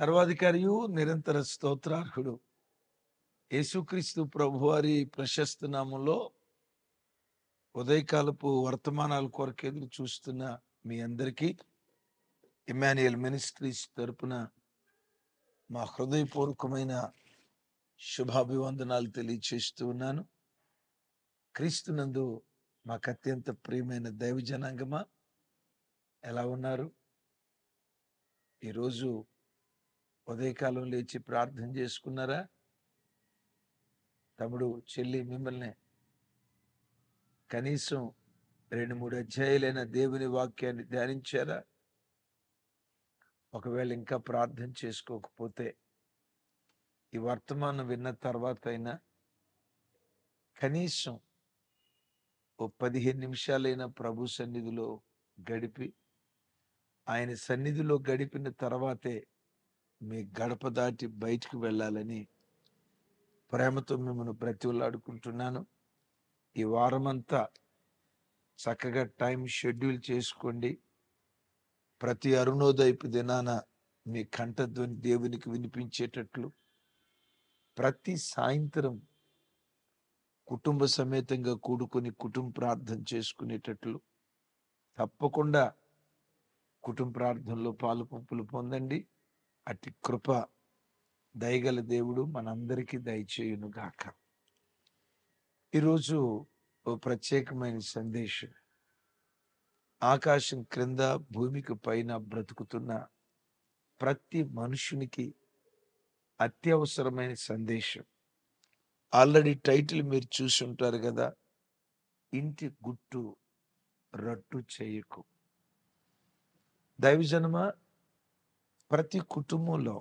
సర్వాధికారియు నిరంతర స్తోత్రార్హుడు యేసుక్రీస్తు ప్రభువారి ప్రశస్త నామంలో ఉదయకాలపు వర్తమానాల కొరకు ఎదురు చూస్తున్న మీ అందరికీ ఇమ్మాన్యుయల్ మినిస్ట్రీస్ తరపున మా హృదయపూర్వకమైన శుభాభివందనాలు తెలియచేస్తూ ఉన్నాను. క్రీస్తునందు మాకు అత్యంత ప్రియమైన దైవ జనాంగమా, ఎలా ఉన్నారు? ఈరోజు ఉదయకాలం లేచి ప్రార్థన చేసుకున్నారా? తమ్ముడు, చెల్లి, మిమ్మల్ని కనీసం 2-3 అధ్యాయాలైన దేవుని వాక్యాన్ని ధ్యానించారా? ఒకవేళ ఇంకా ప్రార్థన చేసుకోకపోతే ఈ వర్తమానం విన్న తర్వాత అయినా కనీసం ఓ 15 నిమిషాలైనా ప్రభు సన్నిధిలో గడిపి, ఆయన సన్నిధిలో గడిపిన తర్వాతే మీ గడప దాటి బయటికి వెళ్ళాలని ప్రేమతో మిమ్మల్ని బ్రతిమలాడుకుంటున్నాను. ఈ వారమంతా చక్కగా టైం షెడ్యూల్ చేసుకోండి. ప్రతి అరుణోదయపు దినాన మీ కంఠధ్వని దేవునికి వినిపించేటట్లు, ప్రతి సాయంత్రం కుటుంబ సమేతంగా కూడుకొని కుటుంబ ప్రార్థన చేసుకునేటట్లు తప్పకుండా కుటుంబ ప్రార్థనలో పాలు పంపులు పొందండి. అట్టి కృప దయగల దేవుడు మనందరికీ దయచేయును గాక. ఈరోజు ఓ ప్రత్యేకమైన సందేశం. ఆకాశం క్రింద భూమికి పైన బ్రతుకుతున్న ప్రతి మనుషునికి అత్యవసరమైన సందేశం. ఆల్రెడీ టైటిల్ మీరు చూసి ఉంటారు కదా, ఇంటి గుట్టు రట్టు చేయకు. దైవజనమా, ప్రతి కుటుంబంలో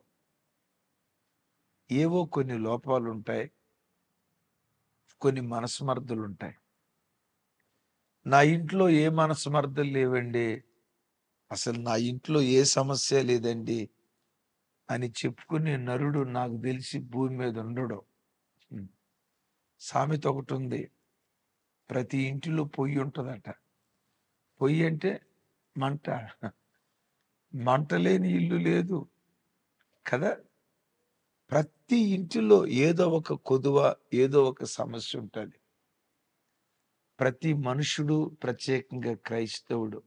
ఏవో కొన్ని లోపాలు ఉంటాయి, కొన్ని మనస్మర్థలు ఉంటాయి. నా ఇంట్లో ఏ మనస్మర్థలు లేవండి, అసలు నా ఇంట్లో ఏ సమస్య లేదండి అని చెప్పుకునే నరుడు నాకు తెలిసి భూమి మీద ఉండడు. సామెత ఒకటి ఉంది, ప్రతి ఇంటిలో పొయ్యి ఉంటుందట. పొయ్యి అంటే మంట. మంట లేని ఇల్లు లేదు కదా. ప్రతి ఇంటిలో ఏదో ఒక కొదువ, ఏదో ఒక సమస్య ఉంటుంది. ప్రతి మనుషుడు, ప్రత్యేకంగా క్రైస్తవుడు,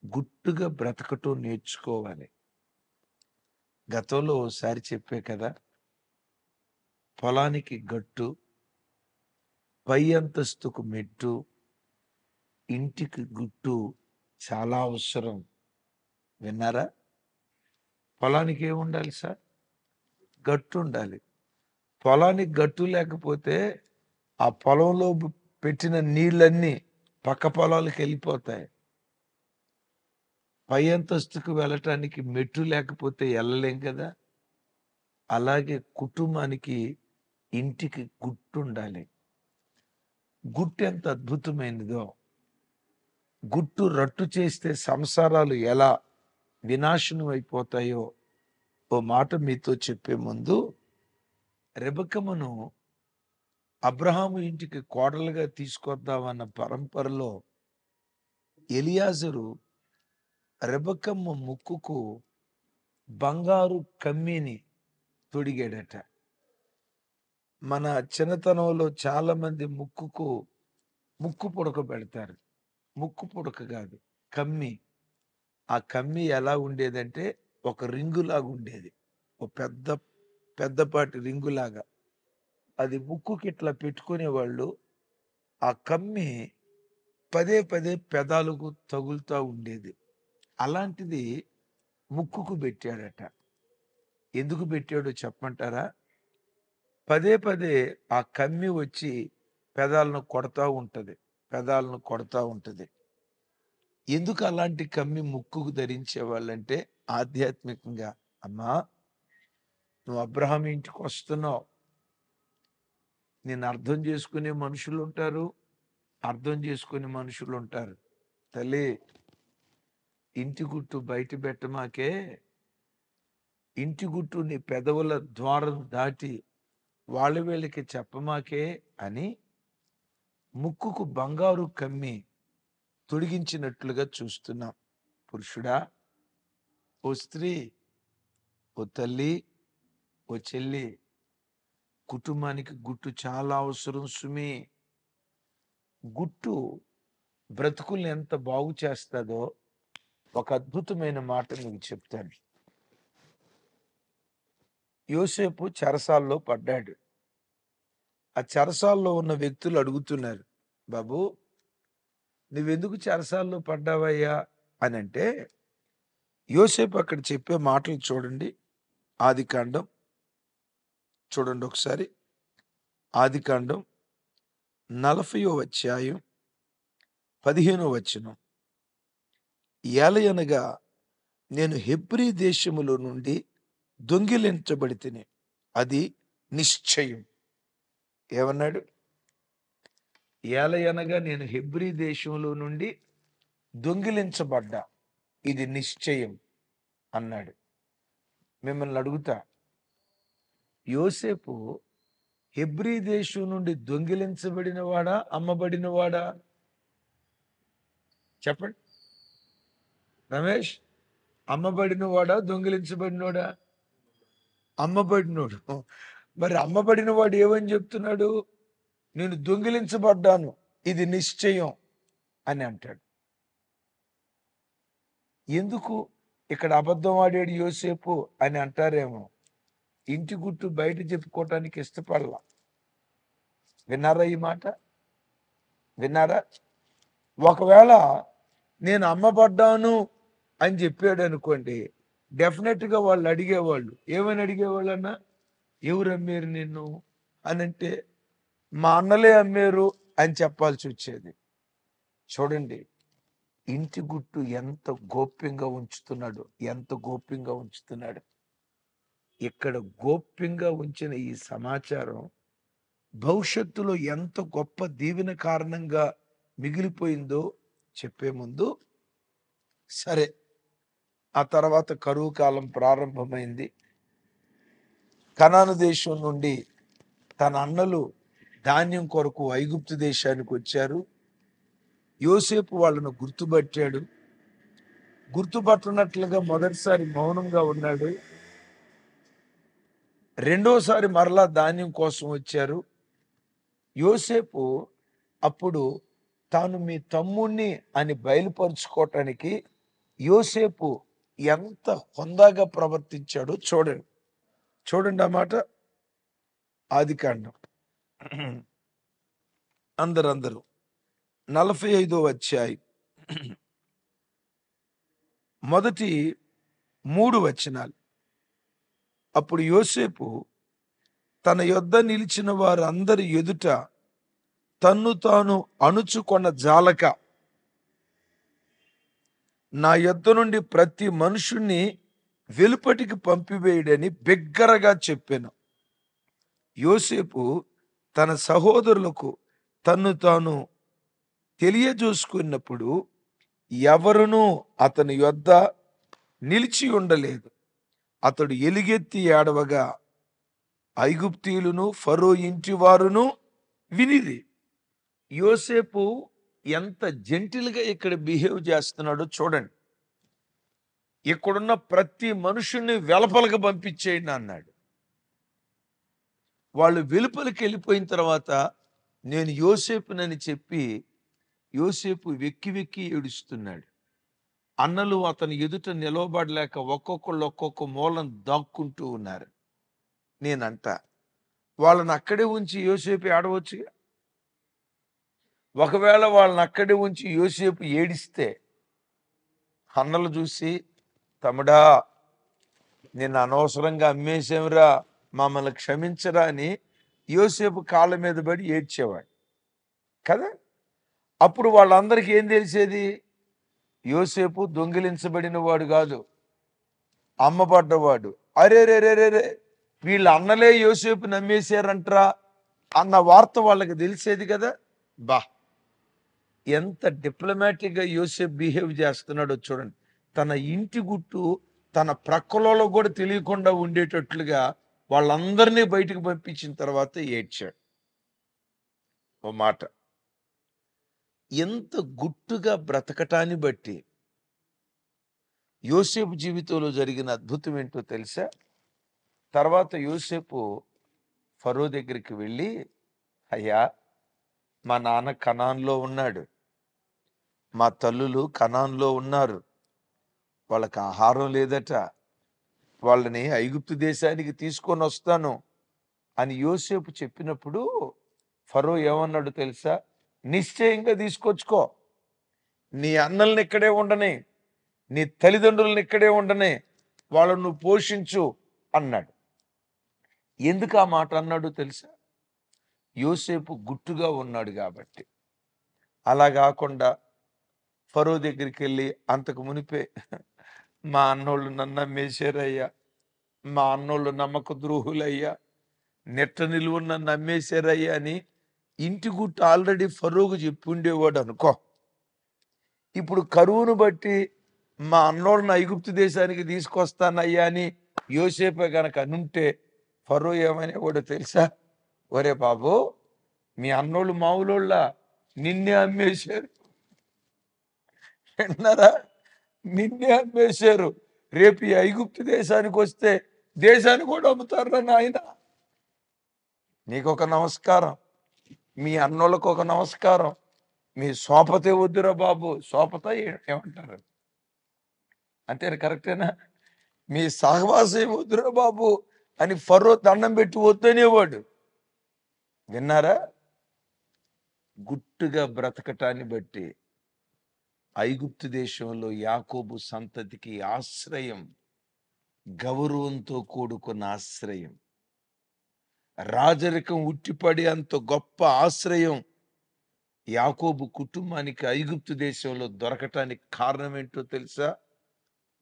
గుట్టుగా బ్రతకటం నేర్చుకోవాలి. గతంలో ఓసారి చెప్పే కదా, పొలానికి గట్టు, పై అంతస్తుకు మెట్టు, ఇంటికి గుట్టు చాలా అవసరం. విన్నారా? పొలానికి ఏముండాలి సార్? గట్టు ఉండాలి. పొలానికి గట్టు లేకపోతే ఆ పొలంలో పెట్టిన నీళ్ళన్నీ పక్క పొలాలకు వెళ్ళిపోతాయి. పై అంతస్తుకు వెళ్ళటానికి మెట్టు లేకపోతే వెళ్ళలేం కదా. అలాగే కుటుంబానికి, ఇంటికి గుట్టు ఉండాలి. గుట్టు ఎంత అద్భుతమైనదో, గుట్టు రట్టు చేస్తే సంసారాలు ఎలా వినాశనం అయిపోతాయో ఓ మాట మీతో చెప్పే ముందు, రెబెక్కమును అబ్రహాము ఇంటికి కోడలుగా తీసుకొద్దామన్న పరంపరలో ఎలియాజరు రెబెక్కమ్మ ముక్కుకు బంగారు కమ్మీని తొడిగాడట. మన చిన్నతనంలో చాలా మంది ముక్కుకు ముక్కు పుడక పెడతారు. ముక్కు పుడక కాదు, కమ్మి. ఆ కమ్మి ఎలా ఉండేదంటే ఒక రింగులాగా ఉండేది, ఒక పెద్దపాటి రింగులాగా. అది ముక్కుకి ఇట్లా పెట్టుకునేవాళ్ళు. ఆ కమ్మి పదే పదే పెదాలకు తగులుతూ ఉండేది. అలాంటిది ముక్కుకు పెట్టాడట. ఎందుకు పెట్టాడో చెప్పమంటారా? పదే పదే ఆ కమ్మి వచ్చి పెదాలను కొడతా ఉంటది. ఎందుకు అలాంటి కమ్మి ముక్కుకు ధరించేవాళ్ళంటే, ఆధ్యాత్మికంగా, అమ్మా నువ్వు అబ్రహాం ఇంటికి వస్తున్నావు, నేను అర్థం చేసుకునే మనుషులు ఉంటారు, అర్థం చేసుకునే మనుషులు ఉంటారు. తల్లి, ఇంటి గుట్టు బయట పెట్టమాకే, ఇంటి గుట్టు నీ పెదవుల ద్వారం దాటి వాళ్ళ వీళ్ళకి చెప్పమాకే అని ముక్కుకు బంగారు కమ్మి తొడిగించినట్లుగా చూస్తున్నాం. పురుషుడా, ఓ స్త్రీ, ఓ తల్లి, ఓ చెల్లి, కుటుంబానికి గుట్టు చాలా అవసరం సుమి. గుట్టు బ్రతుకుల్ని ఎంత బాగు చేస్తుందో ఒక అద్భుతమైన మాట మీకు చెప్తాను. యోసేపు చెరసాల్లో పడ్డాడు. ఆ చెరసాల్లో ఉన్న వ్యక్తులు అడుగుతున్నారు, బాబు నువ్వెందుకు చెరసాల్లో పడ్డావయ్యా అని అంటే, యోసేపు అక్కడ చెప్పే మాటలు చూడండి. ఆదికాండం చూడండి ఒకసారి. ఆదికాండం 40వ అధ్యాయం 15వ వచనం. ఏలయనగా నేను హెబ్రీ దేశములో నుండి దొంగిలించబడి తిని, అది నిశ్చయం. ఏమన్నాడు? ఏలయనగా నేను హెబ్రీ దేశంలో నుండి దొంగిలించబడ్డా, ఇది నిశ్చయం అన్నాడు. మిమ్మల్ని అడుగుతా, యోసేపు హెబ్రీ దేశం నుండి దొంగిలించబడినవాడా, అమ్మబడినవాడా? చెప్పండి రమేష్. అమ్మబడినవాడా, దొంగిలించబడినవాడా? అమ్మబడినోడు. మరి అమ్మబడినవాడు ఏమని చెప్తున్నాడు? నేను దొంగిలించబడ్డాను, ఇది నిశ్చయం అని అంటాడు. ఎందుకు ఇక్కడ అబద్ధం ఆడాడు యోసేపు అని అంటారేమో. ఇంటి గుట్టు బయట చెప్పుకోవటానికి ఇష్టపడలా. విన్నారా ఈ మాట? విన్నారా? ఒకవేళ నేను అమ్మబడ్డాను అని చెప్పాడు అనుకోండి, డెఫినెట్గా వాళ్ళు అడిగేవాళ్ళు. ఏమని అడిగేవాళ్ళు అన్నా? ఎవరు అమ్మారు నిన్ను అని అంటే, మా అన్నలే అమ్మారు అని చెప్పాల్సి వచ్చేది. చూడండి, ఇంటి గుట్టు ఎంత గోప్యంగా ఉంచుతున్నాడు, ఎంత గోప్యంగా ఉంచుతున్నాడు. ఇక్కడ గోప్యంగా ఉంచిన ఈ సమాచారం భవిష్యత్తులో ఎంత గొప్ప దీవెన కారణంగా మిగిలిపోయిందో చెప్పే ముందు, సరే ఆ తర్వాత కరువు కాలం ప్రారంభమైంది. కనాను దేశం నుండి తన అన్నలు ధాన్యం కొరకు ఐగుప్తు దేశానికి వచ్చారు. యోసేపు వాళ్ళను గుర్తుపట్టాడు. గుర్తుపట్టనట్లుగా మొదటిసారి మౌనంగా ఉన్నాడు. రెండోసారి మరలా ధాన్యం కోసం వచ్చారు. యోసేపు అప్పుడు తాను మీ తమ్ముణ్ణి అని బయలుపరుచుకోవటానికి యోసేపు ఎంత హుందాగా ప్రవర్తించాడో చూడండి. చూడండి ఆ మాట. ఆదికాండం అందరూ 45వ అధ్యాయం మొదటి 3 వచనాలు. అప్పుడు యోసేపు తన యొద్ద నిలిచిన వారందరి ఎదుట తన్ను తాను అణుచుకొన్న జాలక, నా యొద్ద నుండి ప్రతి మనుషుణ్ణి వెలుపటికి పంపివేయుడని బిగ్గరగా చెప్పాను. యోసేపు తన సహోదరులకు తన్ను తాను తెలియజూసుకున్నప్పుడు ఎవరునూ అతని యొద్ద నిలిచి ఉండలేదు. అతడు ఎలుగెత్తి ఏడవగా ఐగుప్తీయులను ఫరో ఇంటి వారును వినిరి. యోసేపు ఎంత జెంటిల్గా ఇక్కడ బిహేవ్ చేస్తున్నాడో చూడండి. ఇక్కడున్న ప్రతి మనుషుల్ని వెలుపలకు పంపించేయండి అన్నాడు. వాళ్ళు వెలుపలికి వెళ్ళిపోయిన తర్వాత నేను యోసేపునని చెప్పి యోసేపు వెక్కి వెక్కి ఏడుస్తున్నాడు. అన్నలు అతని ఎదుట నిలవబడలేక ఒక్కొక్కళ్ళు ఒక్కొక్క మూలను దాక్కుంటూ ఉన్నారు. నేనంట వాళ్ళని అక్కడే ఉంచి యోసేపు ఏడవచ్చుగా. ఒకవేళ వాళ్ళని అక్కడే ఉంచి యోసేపు ఏడిస్తే అన్నలు చూసి, తమ్ముడా నిన్ను అనవసరంగా అమ్మేసేమిరా, మమ్మల్ని క్షమించరా అని యోసేపు కాళ్ళ మీద పడి ఏడ్చేవాడు కదా. అప్పుడు వాళ్ళందరికీ ఏం తెలిసేది? యోసేపు దొంగిలించబడిన వాడు కాదు, అమ్మబడ్డవాడు. అరే రే రే రే రే, వీళ్ళ అన్నలే యోసేపు నమ్మేశారంట్రా అన్న వార్త వాళ్ళకి తెలిసేది కదా. బా, ఎంత డిప్లొమాటిక్గా యోసేపు బిహేవ్ చేస్తున్నాడో చూడండి. తన ఇంటి గుట్టు తన ప్రక్కలలో కూడా తెలియకుండా ఉండేటట్లుగా వాళ్ళందరినీ బయటకు పంపించిన తర్వాత ఏడ్చాడు. ఓ మాట, ఎంత గుట్టుగా బ్రతకటాన్ని బట్టి యోసేపు జీవితంలో జరిగిన అద్భుతం ఏంటో తెలుసా? తర్వాత యోసేపు ఫరో దగ్గరికి వెళ్ళి, అయ్యా, మా నాన్న కనాన్లో ఉన్నాడు, మా తల్లులు కనాన్లో ఉన్నారు, వాళ్ళకి ఆహారం లేదట, వాళ్ళని ఐగుప్తు దేశానికి తీసుకొని వస్తాను అని యోసేపు చెప్పినప్పుడు ఫరో ఏమన్నాడు తెలుసా? నిశ్చయంగా తీసుకొచ్చుకో, నీ అన్నల్ని ఇక్కడే ఉండని, నీ తల్లిదండ్రులను ఇక్కడే ఉండని, వాళ్ళను నువ్వు పోషించు అన్నాడు. ఎందుకు ఆ మాట అన్నాడు తెలుసా? యోసేపు గుట్టుగా ఉన్నాడు కాబట్టి. అలా కాకుండా ఫరో దగ్గరికి వెళ్ళి అంతకు మునిపే, మా అన్నోళ్ళు నన్ను అమ్మేశారయ్యా, మా అన్నోళ్ళు నమ్మక ద్రోహులయ్యా, నెట్ట నిలువు నన్ను అమ్మేశారయ్యా అని ఇంటి గుట్టు ఆల్రెడీ ఫరోకు చెప్పి ఉండేవాడు అనుకో. ఇప్పుడు కరువును బట్టి మా అన్నోళ్ళని ఐగుప్తు దేశానికి తీసుకొస్తానయ్యా అని యోసేపే గనక అనుంటే ఫరో ఏమనేవాడో తెలుసా? ఒరే బాబు, మీ అన్నోళ్ళు మామూలోళ్ళ, నిన్నే అమ్మేశారు. విన్నారా? నిన్నే అమ్మేశారు. రేపు ఈ ఐగుప్తు దేశానికి వస్తే దేశాన్ని కూడా అమ్ముతారా నాయన? నీకొక నమస్కారం, మీ అన్నోళ్ళకు ఒక నమస్కారం, మీ సోపతే వద్దురా బాబు. సోపత ఏమంటారు అంటే కరెక్టేనా? మీ సహవాసం వద్దురా బాబు అని ఫరో దండం పెట్టి వద్దనేవాడు. విన్నారా? గుట్టుగా బ్రతకటాన్ని బట్టి ఐగుప్తు దేశంలో యాకోబు సంతతికి ఆశ్రయం, గౌరవంతో కూడుకున్న ఆశ్రయం, రాజరికం ఉట్టిపడి అంత గొప్ప ఆశ్రయం యాకోబు కుటుంబానికి ఐగుప్తు దేశంలో దొరకటానికి కారణం ఏంటో తెలుసా?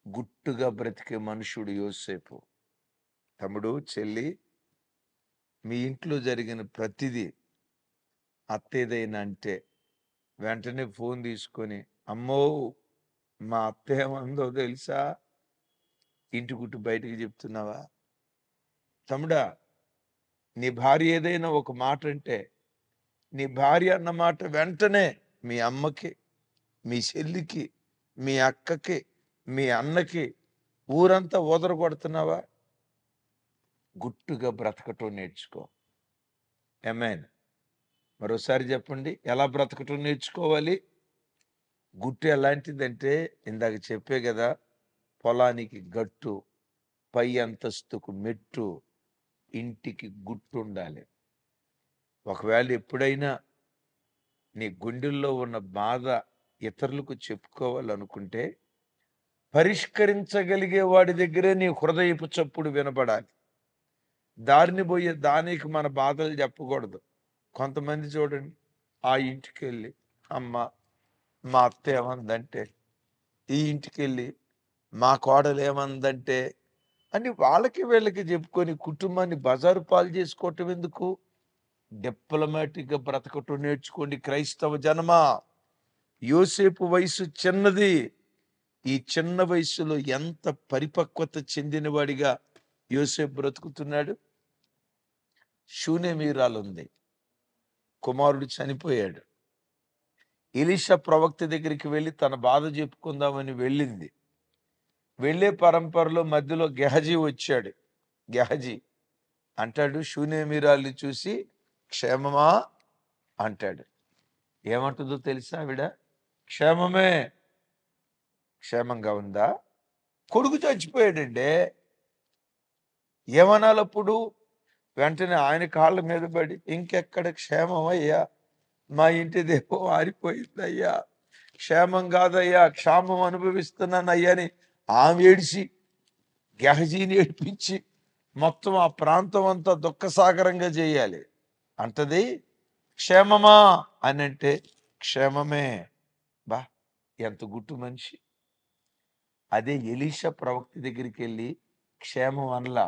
గుట్టుగా బ్రతికే మనుషుడు యోసేపు. తమ్ముడు, చెల్లి, మీ ఇంట్లో జరిగిన ప్రతిదీ అత్తేదైనా అంటే వెంటనే ఫోన్ తీసుకొని, అమ్మో మా అత్త ఏమందో తెలుసా, ఇంటి గుట్టు బయటికి చెప్తున్నావా? తమ్ముడా, నీ భార్య ఏదైనా ఒక మాట అంటే నీ భార్య అన్న మాట వెంటనే మీ అమ్మకి, మీ చెల్లికి, మీ అక్కకి, మీ అన్నకి, ఊరంతా కొడుతున్నావా? గుట్టుగా బ్రతకటం నేర్చుకో. ఆమేన్. మరోసారి చెప్పండి, ఎలా బ్రతకటం నేర్చుకోవాలి? గుట్టు ఎలాంటిదంటే ఇందాక చెప్పే కదా, పొలానికి గట్టు, పై అంతస్తుకు మెట్టు, ఇంటికి గుట్టు ఉండాలి. ఒకవేళ ఎప్పుడైనా నీ గుండెల్లో ఉన్న బాధ ఇతరులకు చెప్పుకోవాలనుకుంటే పరిష్కరించగలిగే వాడి దగ్గరే నీ హృదయపు చప్పుడు వినబడాలి. దారిని పోయే దానికి మన బాధలు చెప్పకూడదు. కొంతమంది చూడండి, ఆ ఇంటికి వెళ్ళి అమ్మ మా అత్త ఏమందంటే, ఈ ఇంటికి వెళ్ళి మా కోడలు ఏమందంటే అని వాళ్ళకి వీళ్ళకి చెప్పుకొని కుటుంబాన్ని బజారు పాలు చేసుకోవటం ఎందుకు? డిప్లొమాటిక్గా బ్రతకటం నేర్చుకోండి క్రైస్తవ జనమా. యోసేపు వయసు చిన్నది. ఈ చిన్న వయసులో ఎంత పరిపక్వత చెందినవాడిగా యోసేపు బ్రతుకుతున్నాడు. షూనేమీరాలుంది, కుమారుడు చనిపోయాడు. ఎలీషా ప్రవక్త దగ్గరికి వెళ్ళి తన బాధ చెప్పుకుందామని వెళ్ళింది. వెళ్ళే పరంపరలో మధ్యలో గెహజీ వచ్చాడు. గెహజీ అంటాడు, షూనేమీరాల్ని చూసి క్షేమమా అంటాడు. ఏమంటుందో తెలుసా ఆవిడ? క్షేమమే. క్షేమంగా ఉందా? కొడుకు చచ్చిపోయాడండి. ఏమనాలప్పుడు? వెంటనే ఆయన కాళ్ళ మీద పడి, ఇంకెక్కడ క్షేమం అయ్యా, మా ఇంటి దీపం ఆరిపోయిందయ్యా, క్షేమం కాదయ్యా, క్షామం అనుభవిస్తున్నానయ్యా అని ఆమె ఏడిచి గెహజీని ఏడిపించి మొత్తం ఆ ప్రాంతం అంతా దుఃఖసాగరంగా చేయాలి. అంటది క్షేమమా అని అంటే క్షేమమే. బా, ఎంత గుట్టు మనిషి. అదే ఎలీషా ప్రవక్త దగ్గరికి వెళ్ళి క్షేమం అనలా,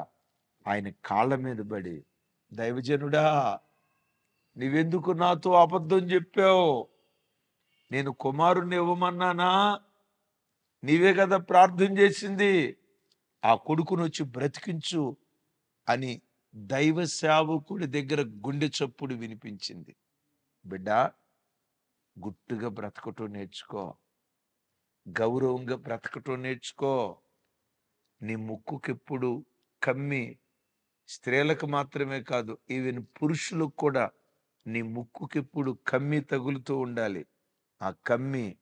ఆయన కాళ్ళ మీద పడి, దైవజనుడా, నీవెందుకు నాతో అబద్ధం చెప్పావు? నేను కుమారుణ్ణి ఇవ్వమన్నానా? నీవే కదా ప్రార్థన చేసింది, ఆ కొడుకును వచ్చి బ్రతికించు అని దైవ సేవకుడి దగ్గర గుండె చప్పుడు వినిపించింది. బిడ్డ, గుట్టుగా బ్రతకటం నేర్చుకో, గౌరవంగా బ్రతకటం నేర్చుకో. నీ ముక్కుకెప్పుడు కమ్మి స్త్రీలకు మాత్రమే కాదు, ఈవెన్ పురుషులకు కూడా నీ ముక్కుకెప్పుడు కమ్మి తగులుతూ ఉండాలి. ఆ కమ్మి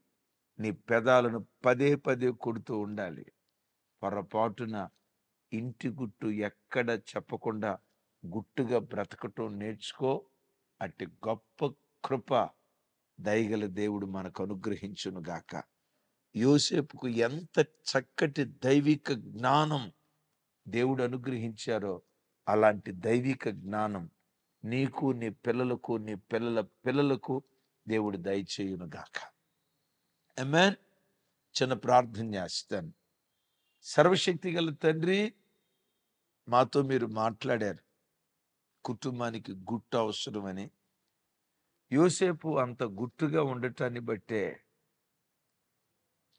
నీ పెదాలను పదే పదే కొడుతూ ఉండాలి. పొరపాటున ఇంటి గుట్టు ఎక్కడ చెప్పకుండా గుట్టుగా బ్రతకటం నేర్చుకో. అట్టి గొప్ప కృప దయగల దేవుడు మనకు అనుగ్రహించును గాక. యోసేపుకు ఎంత చక్కటి దైవిక జ్ఞానం దేవుడు అనుగ్రహించారో అలాంటి దైవిక జ్ఞానం నీకు, నీ పిల్లలకు, నీ పిల్లల పిల్లలకు దేవుడు దయచేయును గాక. ఆమేన్. చిన్న ప్రార్థన చేస్తాను. సర్వశక్తి గల తండ్రి, మాతో మీరు మాట్లాడారు. కుటుంబానికి గుట్టు అవసరమని. యోసేపు అంత గుట్టుగా ఉండటాన్ని బట్టే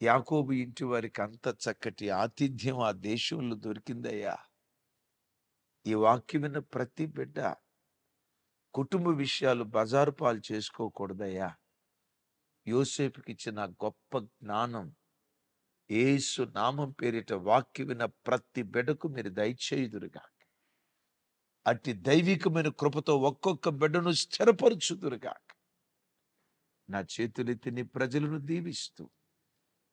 యాకోబు ఇంటి వారికి అంత చక్కటి ఆతిథ్యం ఆ దేశంలో దొరికిందయ్యా. ఈ వాక్యం విన్న ప్రతి బిడ్డ కుటుంబ విషయాలు బజారు పాలు చేసుకోకూడదయ్యా. యోసేపుకి ఇచ్చిన గొప్ప జ్ఞానం యేసు నామం పేరిట వాక్యం విన్న ప్రతి బిడ్డకు మీరు దయచేయుదురుగా. అట్టి దైవికమైన కృపతో ఒక్కొక్క బిడ్డను స్థిరపరచుదురుగా. నా చేతులెత్తి నీ ప్రజలను దీవిస్తూ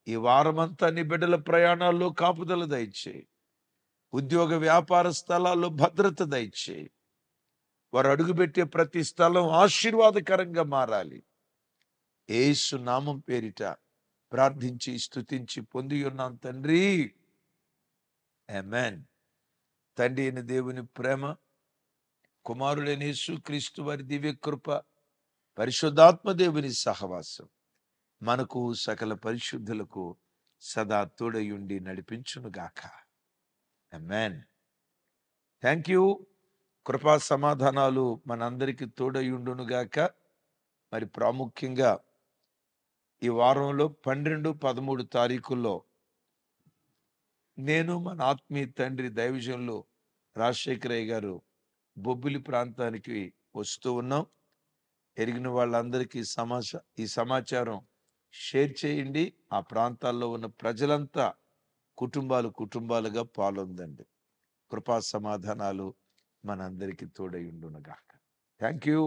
ఈ వారమంతా నీ బిడ్డల ప్రయాణాల్లో కాపుదల దయచేయి. ఉద్యోగ వ్యాపార స్థలాల్లో భద్రత దయచేయి. వారు అడుగుపెట్టే ప్రతి స్థలం ఆశీర్వాదకరంగా మారాలి. యేసు నామం పేరిట ప్రార్థించి స్తుతించి పొంది ఉన్నాం తండ్రి. ఆమేన్. తండ్రి అయిన దేవుని ప్రేమ, కుమారుడైన యేసుక్రీస్తు వారి దివ్యకృప, పరిశుద్ధాత్మ దేవుని సహవాసం మనకు సకల పరిశుద్ధులకు సదా తోడయుండి నడిపించునుగాక. ఆమేన్. Thank you. కృపా సమాధానాలు మనందరికీ తోడయుండునుగాక. మరి ప్రాముఖ్యంగా ఈ వారంలో 12, 13 తారీఖుల్లో నేను మన ఆత్మీయ తండ్రి దైవజనులు రాజశేఖరయ్య గారు బొబ్బిలి ప్రాంతానికి వస్తూ ఉన్నాం. ఎరిగిన వాళ్ళందరికీ ఈ సమాచారం షేర్ చేయండి. ఆ ప్రాంతాల్లో ఉన్న ప్రజలంతా కుటుంబాలుగా పాల్గొందండి. కృపా సమాధానాలు మనందరికీ తోడై ఉండునుగాక. Thank you.